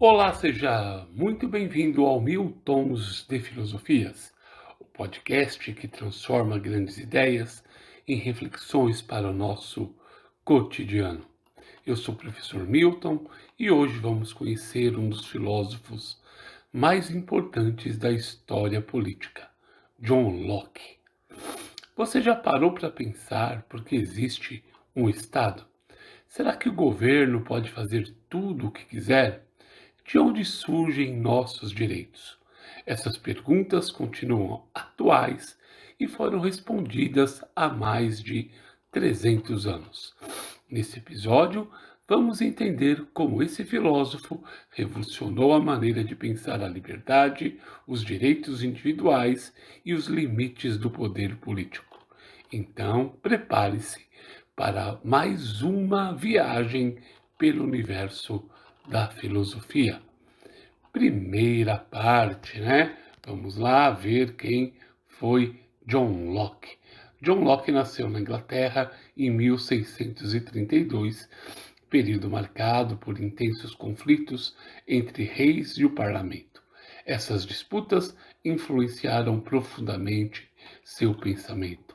Olá, seja muito bem-vindo ao Mil Tons de Filosofias, o podcast que transforma grandes ideias em reflexões para o nosso cotidiano. Eu sou o professor Milton e hoje vamos conhecer um dos filósofos mais importantes da história política, John Locke. Você já parou para pensar por que existe um Estado? Será que o governo pode fazer tudo o que quiser? De onde surgem nossos direitos? Essas perguntas continuam atuais e foram respondidas há mais de 300 anos. Nesse episódio, vamos entender como esse filósofo revolucionou a maneira de pensar a liberdade, os direitos individuais e os limites do poder político. Então, prepare-se para mais uma viagem pelo universo da filosofia. Primeira parte, né? Vamos lá ver quem foi John Locke. John Locke nasceu na Inglaterra em 1632, período marcado por intensos conflitos entre reis e o parlamento. Essas disputas influenciaram profundamente seu pensamento.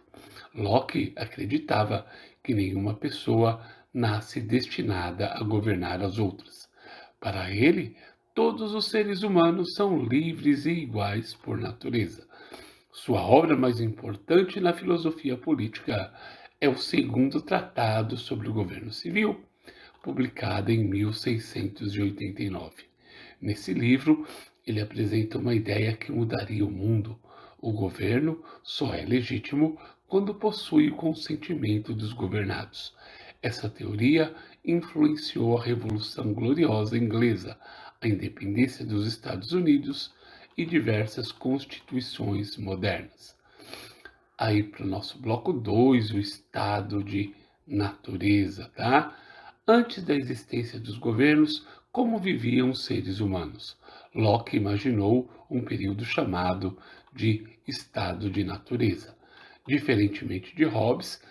Locke acreditava que nenhuma pessoa nasce destinada a governar as outras. Para ele, todos os seres humanos são livres e iguais por natureza. Sua obra mais importante na filosofia política é o Segundo Tratado sobre o Governo Civil, publicado em 1689. Nesse livro, ele apresenta uma ideia que mudaria o mundo. O governo só é legítimo quando possui o consentimento dos governados. Essa teoria influenciou a Revolução Gloriosa Inglesa, a independência dos Estados Unidos e diversas constituições modernas. Aí para o nosso bloco 2, o estado de natureza, tá? Antes da existência dos governos, como viviam os seres humanos? Locke imaginou um período chamado de estado de natureza. Diferentemente de Hobbes,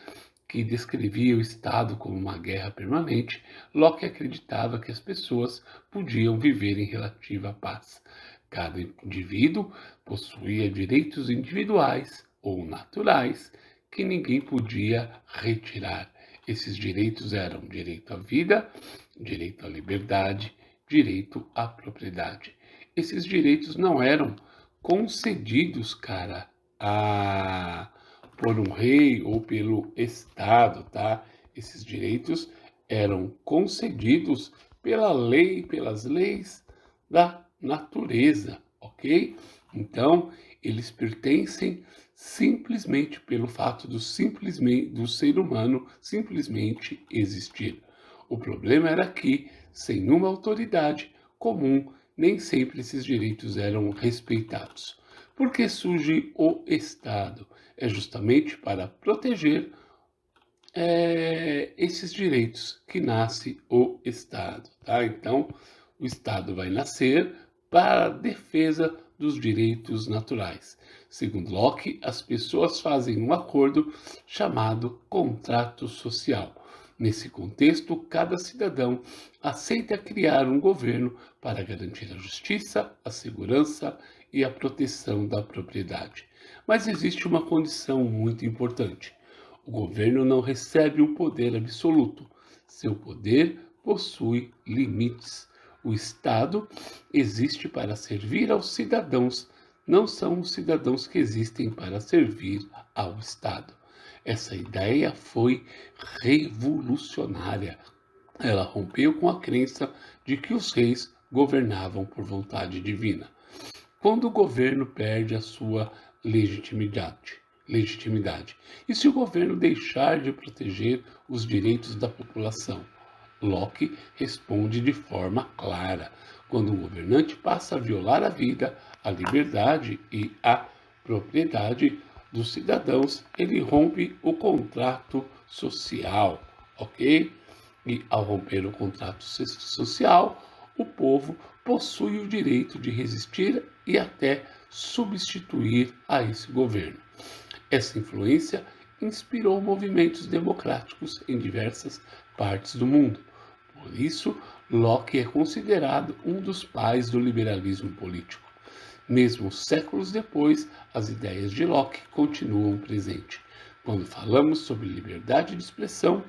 que descrevia o Estado como uma guerra permanente, Locke acreditava que as pessoas podiam viver em relativa paz. Cada indivíduo possuía direitos individuais ou naturais que ninguém podia retirar. Esses direitos eram direito à vida, direito à liberdade, direito à propriedade. Esses direitos não eram concedidos, cara, a por um rei ou pelo Estado, tá? Esses direitos eram concedidos pela lei, pelas leis da natureza, ok? Então, eles pertencem simplesmente pelo fato do ser humano simplesmente existir. O problema era que, sem uma autoridade comum, nem sempre esses direitos eram respeitados. Por que surge o Estado? É justamente para proteger esses direitos que nasce o Estado. Tá? Então, o Estado vai nascer para a defesa dos direitos naturais. Segundo Locke, as pessoas fazem um acordo chamado contrato social. Nesse contexto, cada cidadão aceita criar um governo para garantir a justiça, a segurança e a proteção da propriedade. Mas existe uma condição muito importante. O governo não recebe um poder absoluto. Seu poder possui limites. O Estado existe para servir aos cidadãos, não são os cidadãos que existem para servir ao Estado. Essa ideia foi revolucionária. Ela rompeu com a crença de que os reis governavam por vontade divina. Quando o governo perde a sua legitimidade. E se o governo deixar de proteger os direitos da população? Locke responde de forma clara. Quando um governante passa a violar a vida, a liberdade e a propriedade dos cidadãos, ele rompe o contrato social, ok? E ao romper o contrato social, o povo possui o direito de resistir e até substituir a esse governo. Essa influência inspirou movimentos democráticos em diversas partes do mundo. Por isso, Locke é considerado um dos pais do liberalismo político. Mesmo séculos depois, as ideias de Locke continuam presentes. Quando falamos sobre liberdade de expressão,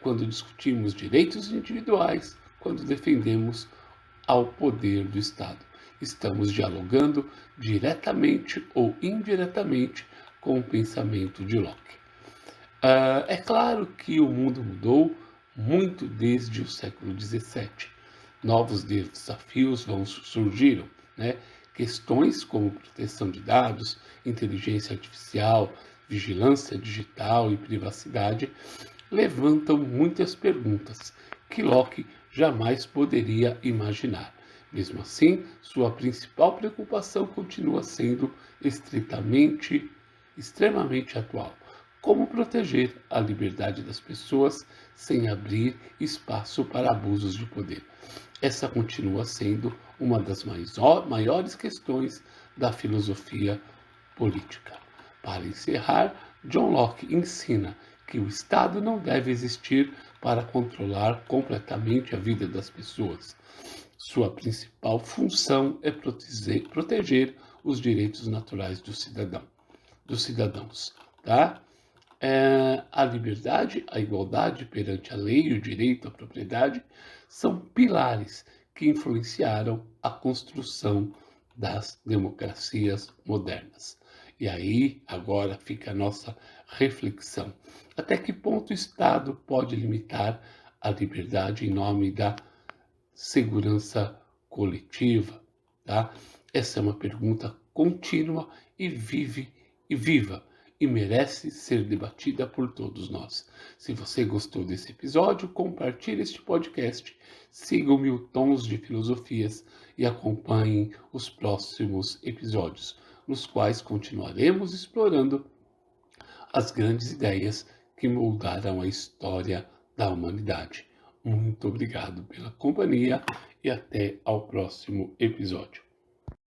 quando discutimos direitos individuais, quando defendemos ao poder do Estado. Estamos dialogando diretamente ou indiretamente com o pensamento de Locke. É claro que o mundo mudou muito desde o século XVII. Novos desafios surgiram, né? Questões como proteção de dados, inteligência artificial, vigilância digital e privacidade levantam muitas perguntas que Locke jamais poderia imaginar. Mesmo assim, sua principal preocupação continua sendo extremamente atual. Como proteger a liberdade das pessoas sem abrir espaço para abusos de poder? Essa continua sendo uma das maiores questões da filosofia política. Para encerrar, John Locke ensina que o Estado não deve existir para controlar completamente a vida das pessoas. Sua principal função é proteger os direitos naturais dos cidadãos, tá? A liberdade, a igualdade perante a lei e o direito à propriedade são pilares que influenciaram a construção das democracias modernas. E aí, agora fica a nossa reflexão. Até que ponto o Estado pode limitar a liberdade em nome da segurança coletiva? Tá? Essa é uma pergunta contínua e viva e merece ser debatida por todos nós. Se você gostou desse episódio, compartilhe este podcast, siga o Mil Tons de Filosofias e acompanhem os próximos episódios, nos quais continuaremos explorando as grandes ideias que moldaram a história da humanidade. Muito obrigado pela companhia e até ao próximo episódio.